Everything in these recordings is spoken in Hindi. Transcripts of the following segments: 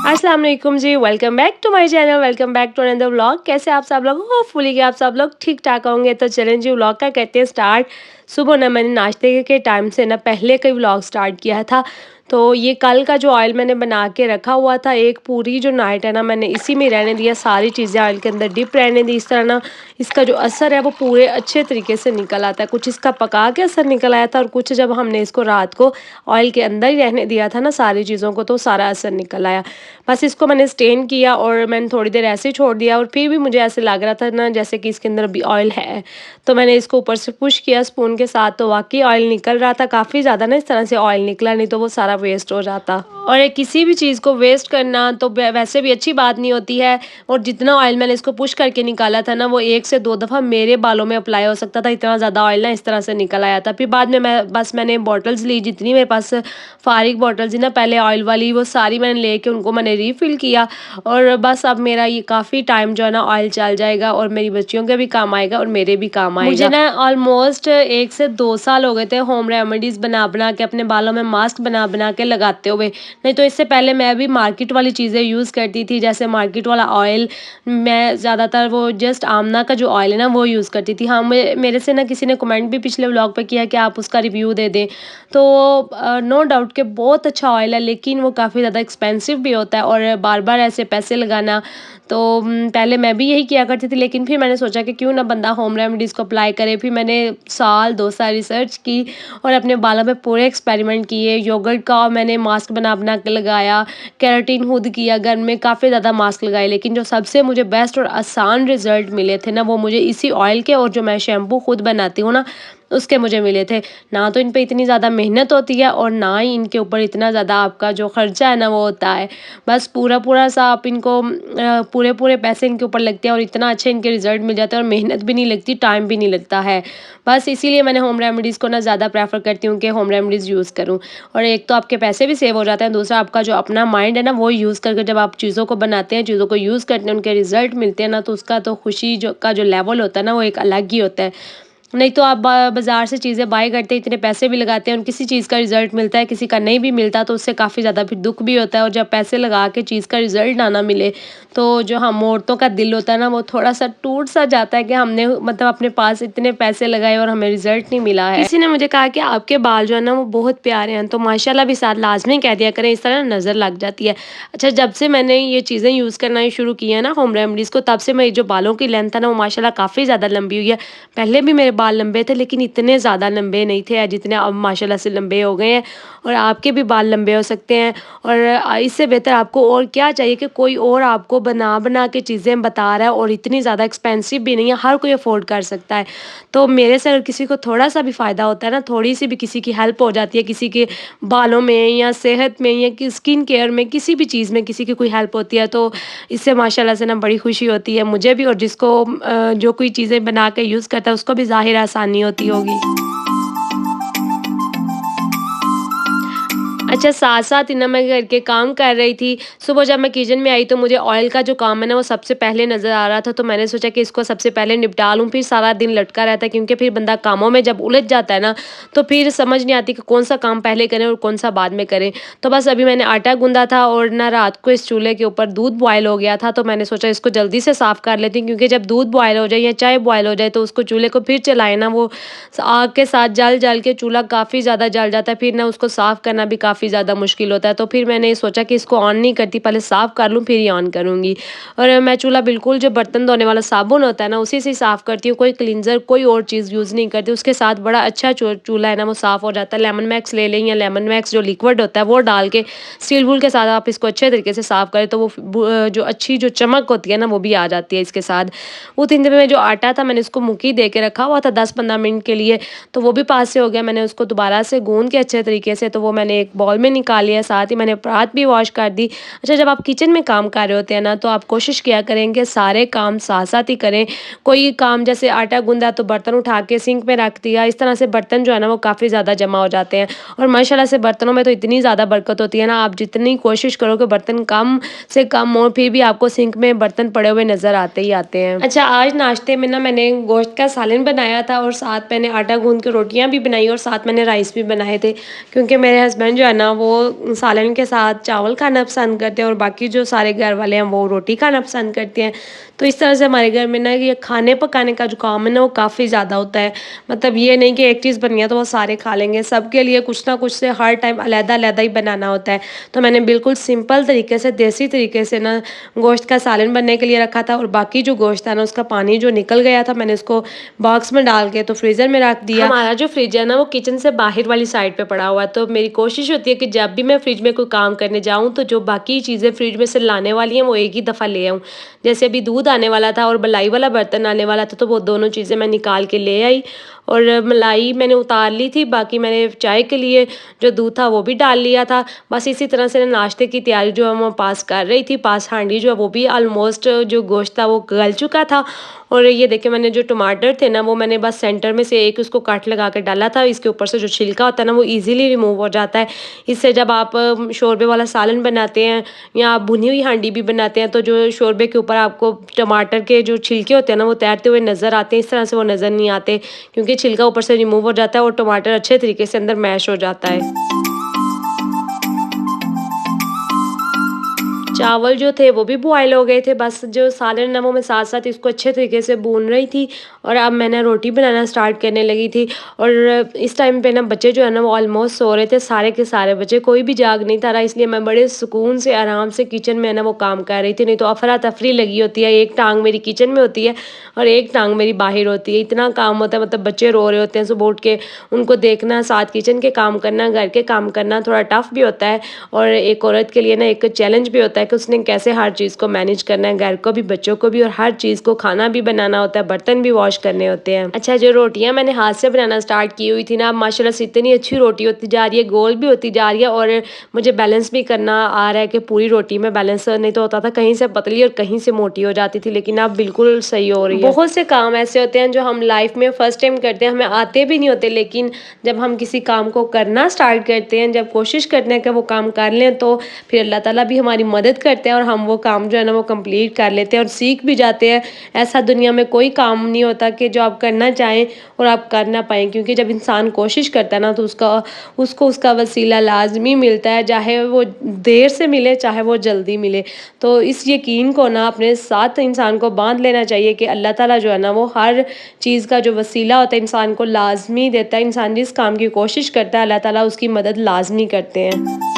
अस्सलाम वालेकुम जी, welcome back to my channel, welcome back to another vlog. कैसे आप सब लोग? होपफुली कि आप सब लोग ठीक ठाक होंगे। तो चलें जी, व्लॉग का करते हैं स्टार्ट। सुबह ना मैंने नाश्ते के टाइम से ना पहले का व्लॉग स्टार्ट किया था। तो ये कल का जो ऑयल मैंने बना के रखा हुआ था, एक पूरी जो नाइट है ना मैंने इसी में रहने दिया, सारी चीज़ें ऑयल के अंदर डिप रहने दी। इस तरह ना इसका जो असर है वो पूरे अच्छे तरीके से निकल आता है। कुछ इसका पका के असर निकल आया था और कुछ जब हमने इसको रात को ऑयल के अंदर ही रहने दिया था ना सारी चीज़ों को, तो सारा असर निकल आया। बस इसको मैंने स्टेन किया और मैंने थोड़ी देर ऐसे ही छोड़ दिया और फिर भी मुझे ऐसे लग रहा था ना जैसे कि इसके अंदर भी ऑयल है। तो मैंने इसको ऊपर से पुश किया स्पून के साथ, तो वाक़ई ऑयल निकल रहा था काफ़ी ज़्यादा ना। इस तरह से ऑयल निकला, नहीं तो वो सारा वेस्ट हो जाता। और ये किसी भी चीज़ को वेस्ट करना तो वैसे भी अच्छी बात नहीं होती है। और जितना ऑयल मैंने इसको पुश करके निकाला था ना, वो 1 से 2 दफ़ा मेरे बालों में अप्लाई हो सकता था, इतना ज़्यादा ऑयल ना इस तरह से निकल आया था। फिर बाद में मैंने बॉटल्स ली, जितनी मेरे पास फारिग बॉटल्स थी ना पहले ऑयल वाली, वो सारी मैंने लेके उनको मैंने रीफ़िल किया। और बस अब मेरा ये काफ़ी टाइम जो है ना ऑयल चल जाएगा और मेरी बच्चियों के भी काम आएगा और मेरे भी काम आएगा। मुझे ना ऑलमोस्ट 1 से 2 साल हो गए थे होम रेमेडीज़ बना के अपने बालों में मास्क बना के लगाते हुए। नहीं तो इससे पहले मैं भी मार्केट वाली चीज़ें यूज़ करती थी, जैसे मार्केट वाला ऑयल। मैं ज़्यादातर वो जस्ट आमना का जो ऑयल है ना वो यूज़ करती थी। हाँ, मेरे से ना किसी ने कमेंट भी पिछले व्लॉग पे किया कि आप उसका रिव्यू दे दें। तो नो डाउट कि बहुत अच्छा ऑयल है, लेकिन वो काफ़ी ज़्यादा एक्सपेंसिव भी होता है और बार-बार ऐसे पैसे लगाना। तो पहले मैं भी यही किया करती थी, लेकिन फिर मैंने सोचा कि क्यों ना बंदा होम रेमेडीज़ को अप्लाई करे। फिर मैंने साल 2 साल रिसर्च की और अपने बालों पे पूरे एक्सपेरिमेंट किए। योगर्ट का मैंने मास्क बना के लगाया, केराटिन खुद किया घर में, काफ़ी ज़्यादा मास्क लगाए। लेकिन जो सबसे मुझे बेस्ट और आसान रिज़ल्ट मिले थे ना, वो मुझे इसी ऑयल के और जो मैं शैम्पू खुद बनाती हूँ ना, उसके मुझे मिले थे। ना तो इन पे इतनी ज़्यादा मेहनत होती है और ना ही इनके ऊपर इतना ज़्यादा आपका जो खर्चा है ना वो होता है। बस पूरा-पूरा सा आप इनको पूरे-पूरे पैसे इनके ऊपर लगते हैं और इतना अच्छे इनके रिज़ल्ट मिल जाते हैं और मेहनत भी नहीं लगती, टाइम भी नहीं लगता है। बस इसीलिए मैंने होम रेमेडीज़ को ना ज़्यादा प्रेफ़र करती हूँ कि होम रेमेडीज़ यूज़ करूँ। और एक तो आपके पैसे भी सेव हो जाते हैं, दूसरा आपका जो अपना माइंड है ना वो यूज़ करके जब आप चीज़ों को बनाते हैं, चीज़ों को यूज़ करते हैं, उनके रिज़ल्ट मिलते हैं ना, तो उसका तो खुशी जो लेवल होता है ना वो एक अलग ही होता है। नहीं तो आप बाज़ार से चीज़ें बाय करते हैं, इतने पैसे भी लगाते हैं और किसी चीज़ का रिज़ल्ट मिलता है, किसी का नहीं भी मिलता, तो उससे काफ़ी ज़्यादा फिर दुःख भी होता है। और जब पैसे लगा के चीज़ का रिज़ल्ट ना मिले, तो जो हम औरतों का दिल होता है ना, वो थोड़ा-सा टूट-सा जाता है कि हमने मतलब अपने पास इतने पैसे लगाए और हमें रिज़ल्ट नहीं मिला है। किसी ने मुझे कहा कि आपके बाल जो है ना वो बहुत प्यारे हैं, तो माशाल्लाह भी साथ लाज़मी कह दिया करें, इस तरह नज़र लग जाती है। अच्छा, जब से मैंने ये चीज़ें यूज़ करना शुरू की है ना होम रेमेडीज़ को, तब से मेरी जो बालों की लेंथ है ना वो माशाल्लाह काफ़ी ज़्यादा लंबी हुई है। पहले भी मेरे बाल लंबे थे, लेकिन इतने ज़्यादा लंबे नहीं थे जितने अब माशाल्लाह से लंबे हो गए हैं। और आपके भी बाल लंबे हो सकते हैं। और इससे बेहतर आपको और क्या चाहिए कि कोई और आपको बना के चीज़ें बता रहा है और इतनी ज़्यादा एक्सपेंसिव भी नहीं है, हर कोई अफोर्ड कर सकता है। तो मेरे से अगर किसी को थोड़ा-सा भी फ़ायदा होता है ना, थोड़ी-सी भी किसी की हेल्प हो जाती है, किसी के बालों में या सेहत में या कि स्किन केयर में, किसी भी चीज़ में किसी की कोई हेल्प होती है, तो इससे माशाल्लाह से ना बड़ी खुशी होती है मुझे भी और जिसको जो कोई चीज़ें बना के यूज़ करता है उसको भी ज़ाहिर आसानी होती होगी। अच्छा, साथ-साथ ही ना मैं घर के काम कर रही थी। सुबह जब मैं किचन में आई तो मुझे ऑयल का जो काम है ना वो सबसे पहले नज़र आ रहा था, तो मैंने सोचा कि इसको सबसे पहले निपटा लूँ, फिर सारा दिन लटका रहता है, क्योंकि फिर बंदा कामों में जब उलझ जाता है ना, तो फिर समझ नहीं आती कि कौन-सा काम पहले करें और कौन-सा बाद में करें। तो बस अभी मैंने आटा गूँधा था और ना रात को इस चूल्हे के ऊपर दूध बॉयल हो गया था, तो मैंने सोचा इसको जल्दी से साफ़ कर लेती हूँ, क्योंकि जब दूध बॉयल हो जाए या चाय बॉयल हो जाए तो उसको चूल्हे को फिर चलाएँ ना, वो आग के साथ जल-जल के चूल्हा काफ़ी ज़्यादा जल जाता है, फिर ना उसको साफ़ करना भी काफ़ी ज़्यादा मुश्किल होता है। तो फिर मैंने सोचा कि इसको ऑन नहीं करती, पहले साफ़ कर लूँ फिर ही ऑन करूँगी। और मैं चूल्हा बिल्कुल जो बर्तन धोने वाला साबुन होता है ना उसी से साफ़ करती हूँ, कोई क्लींज़र कोई और चीज़ यूज़ नहीं करती। उसके साथ बड़ा अच्छा चूल्हा है ना वो साफ़ हो जाता है। लेमन मैक्स ले लें या लेमन मैक्स जो लिक्विड होता है वो डाल के स्टील वूल के साथ आप इसको अच्छे तरीके से साफ़ करें, तो वो जो अच्छी जो चमक होती है ना वो भी आ जाती है इसके साथ। उस दिन में जो आटा था मैंने इसको मुक्की दे के रखा हुआ था 10-15 मिनट के लिए, तो वो भी पास से हो गया। मैंने उसको दोबारा से गूँध के अच्छे तरीके से, तो वो मैंने एक बाउल में निकाल लिया, साथ ही मैंने परात भी वॉश कर दी। अच्छा, जब आप किचन में काम कर रहे होते हैं ना, तो आप कोशिश किया करें कि सारे काम साथ-साथ ही करें। कोई काम जैसे आटा गूँधा तो बर्तन उठा के सिंक में रख दिया, इस तरह से बर्तन जो है ना वो काफ़ी ज़्यादा जमा हो जाते हैं। और माशाल्लाह से बर्तनों में तो इतनी ज़्यादा बरकत होती है ना, आप जितनी कोशिश करो कि बर्तन कम से कम हो, फिर भी आपको सिंक में बर्तन पड़े हुए नज़र आते ही आते हैं। अच्छा, आज नाश्ते में ना मैंने गोश्त का सालन बनाया था और साथ मैंने आटा गूँध के रोटियाँ भी बनाई और साथ मैंने राइस भी बनाए थे, क्योंकि मेरे हस्बैंड जो है ना वो सालन के साथ चावल खाना पसंद करते हैं और बाकी जो सारे घर वाले हैं वो रोटी खाना पसंद करते हैं। तो इस तरह से हमारे घर में ना ये खाने पकाने का जो काम है ना वो काफ़ी ज़्यादा होता है। मतलब ये नहीं कि एक चीज़ बन गया तो वो सारे खा लेंगे, सबके लिए कुछ ना कुछ से हर टाइम अलग-अलग ही बनाना होता है। तो मैंने बिल्कुल सिंपल तरीके से, देसी तरीके से ना गोश्त का सालन बनने के लिए रखा था और बाकी जो गोश्त था ना उसका पानी जो निकल गया था, मैंने उसको बॉक्स में डाल के तो फ्रीज़र में रख दिया। हमारा जो फ्रिज है ना वो किचन से बाहर वाली साइड पे पड़ा हुआ है, तो मेरी कोशिश होती है कि जब भी मैं फ्रिज में कोई काम करने जाऊँ तो जो बाकी चीज़ें फ्रिज में से लाने वाली हैं वो एक ही दफ़ा ले आऊँ। जैसे अभी दूध आने वाला था और मलाई वाला बर्तन आने वाला था, तो वो दोनों चीज़ें मैं निकाल के ले आई और मलाई मैंने उतार ली थी, बाकी मैंने चाय के लिए जो दूध था वो भी डाल लिया था। बस इसी तरह से नाश्ते की तैयारी जो है मैं पास कर रही थी। पास हांडी जो है वो भी ऑलमोस्ट जो गोश्त था वो गल चुका था और ये देखिए मैंने जो टमाटर थे ना वो मैंने बस सेंटर में से एक उसको काट लगा कर डाला था। इसके ऊपर से जो छिलका होता है ना वो ईज़िली रिमूव हो जाता है। इससे जब आप शोरबे वाला सालन बनाते हैं या आप भुनी हुई हांडी भी बनाते हैं तो जो शोरबे के ऊपर आपको टमाटर के जो छिलके होते हैं ना वो तैरते हुए नज़र आते हैं। इस तरह से वो नज़र नहीं आते क्योंकि छिलका ऊपर से रिमूव हो जाता है और टमाटर अच्छे तरीके से अंदर मैश हो जाता है। चावल जो थे वो भी बॉयल हो गए थे, बस जो सालन है वो मैं साथ-साथ इसको अच्छे तरीके से भून रही थी और अब मैंने रोटी बनाना स्टार्ट करने लगी थी। और इस टाइम पे ना बच्चे जो है ना वो ऑलमोस्ट सो रहे थे, सारे के सारे बच्चे, कोई भी जाग नहीं था रहा, इसलिए मैं बड़े सुकून से आराम से किचन में है ना वो काम कर रही थी। नहीं तो अफरा-तफरी लगी होती है, एक टाँग मेरी किचन में होती है और एक टाँग मेरी बाहर होती है। इतना काम होता है, मतलब बच्चे रो रहे होते हैं सुबह उठ के, उनको देखना, साथ किचन के काम करना, घर के काम करना थोड़ा टफ भी होता है और एक औरत के लिए ना एक चैलेंज भी होता है कि उसने कैसे हर चीज़ को मैनेज करना है, घर को भी, बच्चों को भी और हर चीज़ को, खाना भी बनाना होता है, बर्तन भी वॉश करने होते हैं। अच्छा, जो रोटियाँ मैंने हाथ से बनाना स्टार्ट की हुई थी ना, अब माशाल्लाह से इतनी अच्छी रोटी होती जा रही है, गोल भी होती जा रही है और मुझे बैलेंस भी करना आ रहा है कि पूरी रोटी में बैलेंस नहीं तो होता था, कहीं से पतली और कहीं से मोटी हो जाती थी, लेकिन अब बिल्कुल सही हो रही है। बहुत से काम ऐसे होते हैं जो हम लाइफ में फर्स्ट टाइम करते हैं, हमें आते भी नहीं होते, लेकिन जब हम किसी काम को करना स्टार्ट करते हैं, जब कोशिश करते हैं कि वो काम कर लें, तो फिर अल्लाह ताला भी हमारी मदद करते हैं और हम वो काम जो है ना वो कंप्लीट कर लेते हैं और सीख भी जाते हैं। ऐसा दुनिया में कोई काम नहीं होता कि जो आप करना चाहें और आप कर ना पाएँ, क्योंकि जब इंसान कोशिश करता है ना तो उसको उसका वसीला लाज़मी मिलता है, चाहे वो देर से मिले, चाहे वो जल्दी मिले। तो इस यकीन को ना अपने साथ इंसान को बाँध लेना चाहिए कि अल्लाह ताला जो है ना वो हर चीज़ का जो वसीला होता है इंसान को लाज़मी देता है। इंसान जिस काम की कोशिश करता है अल्लाह ताला उसकी मदद लाज़मी करते हैं।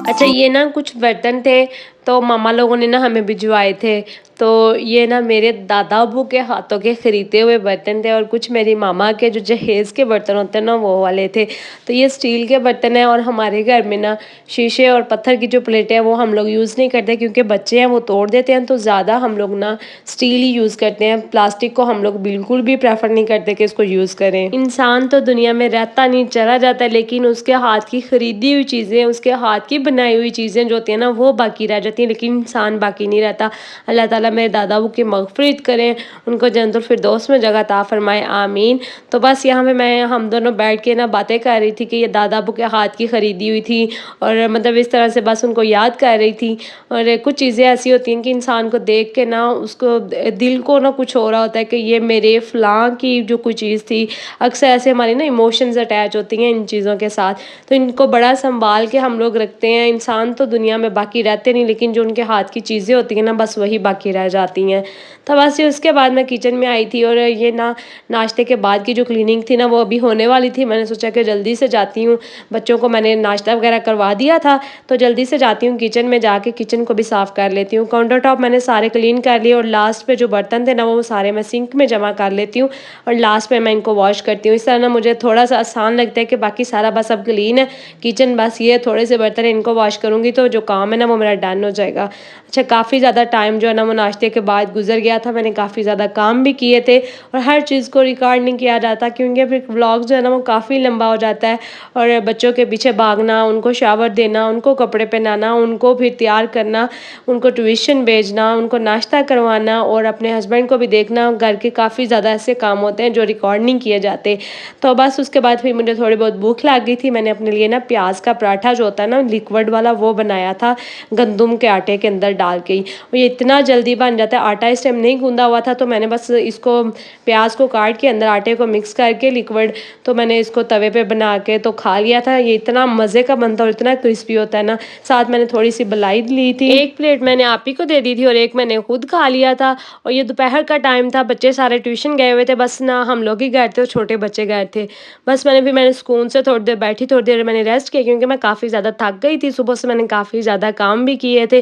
अच्छा, ये ना कुछ बर्तन थे तो मामा लोगों ने ना हमें भिजवाए थे। तो ये ना मेरे दादा अब्बू के हाथों के खरीदे हुए बर्तन थे और कुछ मेरी मामा के जो जहेज़ के बर्तन होते हैं ना वो वाले थे। तो ये स्टील के बर्तन हैं और हमारे घर में ना शीशे और पत्थर की जो प्लेटें हैं वो हम लोग यूज़ नहीं करते, क्योंकि बच्चे हैं वो तोड़ देते हैं, तो ज़्यादा हम लोग ना स्टील ही यूज़ करते हैं। प्लास्टिक को हम लोग बिल्कुल भी प्रेफर नहीं करते कि इसको यूज़ करें। इंसान तो दुनिया में रहता नहीं, चला जाता है, लेकिन उसके हाथ की खरीदी हुई चीज़ें, उसके हाथ की बनाई हुई चीज़ें जो होती हैं ना वो बाकी रह जाती हैं, लेकिन इंसान बाकी नहीं रहता। अल्लाह ताला मेरे दादा अबू की मग़फ़िरत करें, उनको जन्नतुल फ़िरदौस में जगह अता फ़रमाए, आमीन। तो बस यहाँ पे हम दोनों बैठ के ना बातें कर रही थी कि ये दादा अबू के हाथ की खरीदी हुई थी और मतलब इस तरह से बस उनको याद कर रही थी। और कुछ चीज़ें ऐसी होती हैं कि इंसान को देख के ना उसको दिल को ना कुछ हो रहा होता है कि ये मेरे फ़लाँ की जो कोई चीज़ थी। अक्सर ऐसे हमारी ना इमोशंस अटैच होती हैं इन चीज़ों के साथ, तो इनको बड़ा सँभाल के हम लोग रखते हैं। इंसान तो दुनिया में बाकी रहते नहीं, लेकिन जो उनके हाथ की चीज़ें होती हैं ना बस वही बाकी रह जाती हैं। तो बस ये उसके बाद मैं किचन में आई थी और ये ना नाश्ते के बाद की जो क्लीनिंग थी ना वो अभी होने वाली थी। मैंने सोचा कि जल्दी से जाती हूँ, बच्चों को मैंने नाश्ता वगैरह करवा दिया था, तो जल्दी से जाती हूँ किचन में, जाके किचन को भी साफ़ कर लेती हूँ। काउंटर टॉप मैंने सारे क्लीन कर लिए और लास्ट पे जो बर्तन थे ना वो सारे मैं सिंक में जमा कर लेती हूँ और लास्ट में मैं इनको वॉश करती हूँ। इस तरह ना मुझे थोड़ा सा आसान लगता है कि बाकी सारा बस अब क्लीन है, किचन बस ये थोड़े से बर्तन इनको वॉश करूँगी तो जो काम है ना वो मेरा डन हो जाएगा। अच्छा, काफ़ी ज़्यादा टाइम जो है ना वो नाश्ते के बाद गुजर गया था, मैंने काफ़ी ज़्यादा काम भी किए थे और हर चीज़ को रिकॉर्ड नहीं किया जाता, क्योंकि फिर व्लॉग जो है ना वो काफ़ी लंबा हो जाता है और बच्चों के पीछे भागना, उनको शावर देना, उनको कपड़े पहनाना, उनको फिर तैयार करना, उनको ट्यूशन भेजना, उनको नाश्ता करवाना और अपने हस्बैंड को भी देखना, घर के काफ़ी ज़्यादा ऐसे काम होते हैं जो रिकॉर्ड नहीं किए जाते। तो बस उसके बाद फिर मुझे थोड़ी बहुत भूख लग गई थी, मैंने अपने लिए ना प्याज का पराठा जो होता है ना लिक्विड वाला वो बनाया था गंदम के आटे के अंदर डाल के ही। और ये इतना जल्दी जल्दी बन जाता है। आटा इस टाइम नहीं गूँधा हुआ था, तो मैंने बस इसको प्याज को काट के अंदर आटे को मिक्स करके लिक्विड, तो मैंने इसको तवे पे बना के तो खा लिया था। ये इतना मज़े का बनता है और इतना क्रिस्पी होता है ना। साथ मैंने थोड़ी सी मलाई ली थी, एक प्लेट मैंने आप ही को दे दी थी और एक मैंने खुद खा लिया था। और ये दोपहर का टाइम था, बच्चे सारे ट्यूशन गए हुए थे, बस ना हम लोग ही गए थे और छोटे बच्चे गए थे। बस मैंने सुकून से थोड़ी देर बैठी, थोड़ी देर मैंने रेस्ट किया, क्योंकि मैं काफ़ी ज़्यादा थक गई थी। सुबह से मैंने काफ़ी ज़्यादा काम भी किए थे।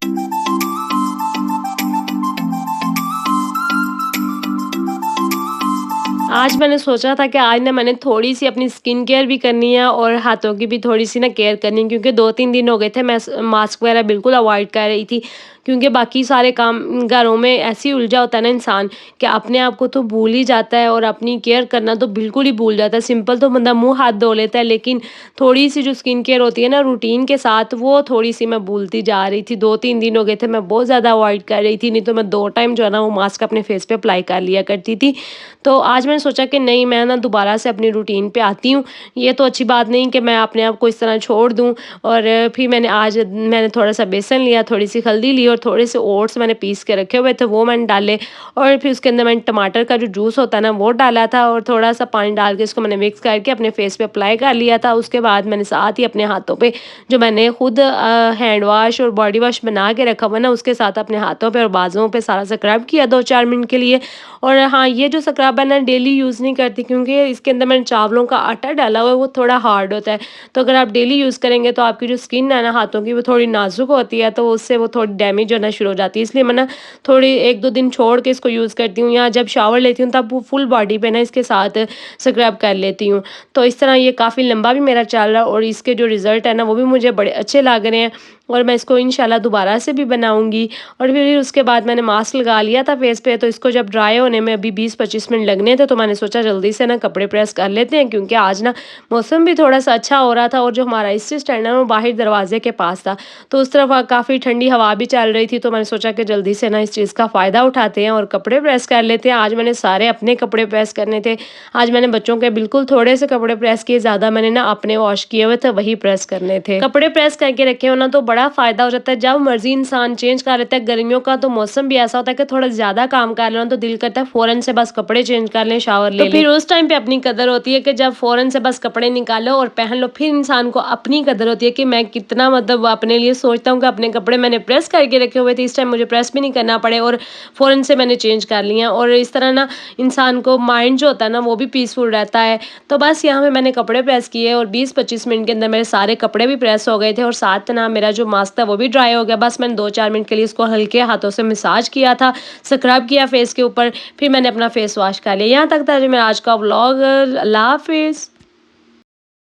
आज मैंने सोचा था कि आज ना मैंने थोड़ी-सी अपनी स्किन केयर भी करनी है और हाथों की भी थोड़ी-सी ना केयर करनी है, क्योंकि 2-3 दिन हो गए थे मैं मास्क वगैरह बिल्कुल अवॉइड कर रही थी। क्योंकि बाकी सारे काम घरों में ऐसे ही उलझा होता है ना इंसान, कि अपने आप को तो भूल ही जाता है और अपनी केयर करना तो बिल्कुल ही भूल जाता है। सिंपल तो बंदा मुँह हाथ धो लेता है, लेकिन थोड़ी-सी जो स्किन केयर होती है ना रूटीन के साथ, वो थोड़ी-सी मैं भूलती जा रही थी। 2-3 दिन हो गए थे मैं बहुत ज़्यादा अवॉइड कर रही थी, नहीं तो मैं 2 टाइम जो है ना वो मास्क अपने फेस पे अप्लाई कर लिया करती थी। तो आज मैंने सोचा कि नहीं, मैं ना दोबारा से अपनी रूटीन पे आती हूँ। ये तो अच्छी बात नहीं कि मैं अपने आप को इस तरह छोड़ दूँ। और फिर मैंने थोड़ा-सा बेसन लिया, थोड़ी-सी हल्दी ली और थोड़े से ओट्स मैंने पीस के रखे हुए थे, वो मैंने डाले। और फिर उसके अंदर मैंने टमाटर का जो जूस होता है ना वो डाला था और थोड़ा-सा पानी डाल के इसको मैंने मिक्स करके अपने फेस पे अप्लाई कर लिया था। उसके बाद मैंने साथ ही अपने हाथों पे, जो मैंने खुद हैंड वॉश और बॉडी वॉश बना के रखा हुआ है ना, उसके साथ अपने हाथों पे और बाजुओं पे सारा स्क्रब किया 2-4 मिनट के लिए। और हाँ, ये जो स्क्रब है ना डेली यूज़ नहीं करती, क्योंकि इसके अंदर मैंने चावलों का आटा डाला हुआ है, वो थोड़ा हार्ड होता है। तो अगर आप डेली यूज़ करेंगे तो आपकी जो स्किन है ना हाथों की, वो थोड़ी नाजुक होती है, तो उससे वो थोड़ी डैमेज होना शुरू हो जाती है। इसलिए मैं ना थोड़ी 1-2 दिन छोड़ के इसको यूज़ करती हूँ, या जब शावर लेती हूँ तब वो फुल बॉडी पे ना इसके साथ स्क्रब कर लेती हूँ। तो इस तरह ये काफ़ी लंबा भी मेरा चल रहा है और इसके जो रिज़ल्ट है ना वो भी मुझे बड़े अच्छे लग रहे हैं। और मैं इसको इंशाल्लाह दोबारा से भी बनाऊँगी। और फिर उसके बाद मैंने मास्क लगा लिया था फेस पे, तो इसको जब ड्राई होने में अभी 20-25 मिनट लगने थे, तो मैंने सोचा जल्दी से ना कपड़े प्रेस कर लेते हैं, क्योंकि आज ना मौसम भी थोड़ा-सा अच्छा हो रहा था और जो हमारा इस्त्री स्टैंड है वो बाहर दरवाजे के पास था। तो उस तरफ काफ़ी ठंडी हवा भी चल रही थी, तो मैंने सोचा कि जल्दी से ना इस चीज़ का फ़ायदा उठाते हैं और कपड़े प्रेस कर लेते हैं। आज मैंने सारे अपने कपड़े प्रेस करने थे। आज मैंने बच्चों के बिल्कुल थोड़े से कपड़े प्रेस किए, ज़्यादा मैंने ना अपने वॉश किए हुए थे वही प्रेस करने थे। कपड़े प्रेस करके रखे हो ना तो बड़ा फ़ायदा हो जाता है, जब मर्ज़ी इंसान चेंज कर लेता है। गर्मियों का तो मौसम भी ऐसा होता है कि थोड़ा ज़्यादा काम कर लो तो दिल करता है फ़ौरन से बस कपड़े चेंज कर लें, शावर ले लें। तो फिर उस टाइम पे अपनी कदर होती है कि जब फ़ौरन से बस कपड़े निकालो और पहन लो, फिर इंसान को अपनी कदर होती है कि मैं कितना मतलब अपने लिए सोचता हूँ कि अपने कपड़े मैंने प्रेस करके रखे हुए थे, इस टाइम मुझे प्रेस भी नहीं करना पड़े और फ़ौरन से मैंने चेंज कर लिया। और इस तरह ना इंसान को माइंड जो होता है ना वो भी पीसफुल रहता है। तो बस यहाँ पे मैंने कपड़े प्रेस किए और 20-25 मिनट के अंदर मेरे सारे कपड़े भी प्रेस हो गए थे और साथ ना मेरा जो मास्क था वो भी ड्राई हो गया। बस मैंने 2-4 मिनट के लिए इसको हल्के हाथों से मसाज किया था, स्क्रब किया फेस के ऊपर, फिर मैंने अपना फेस वॉश कर लिया। यहाँ तक था जो मेरा आज का व्लॉग। अल्लाह हाफ़िज़।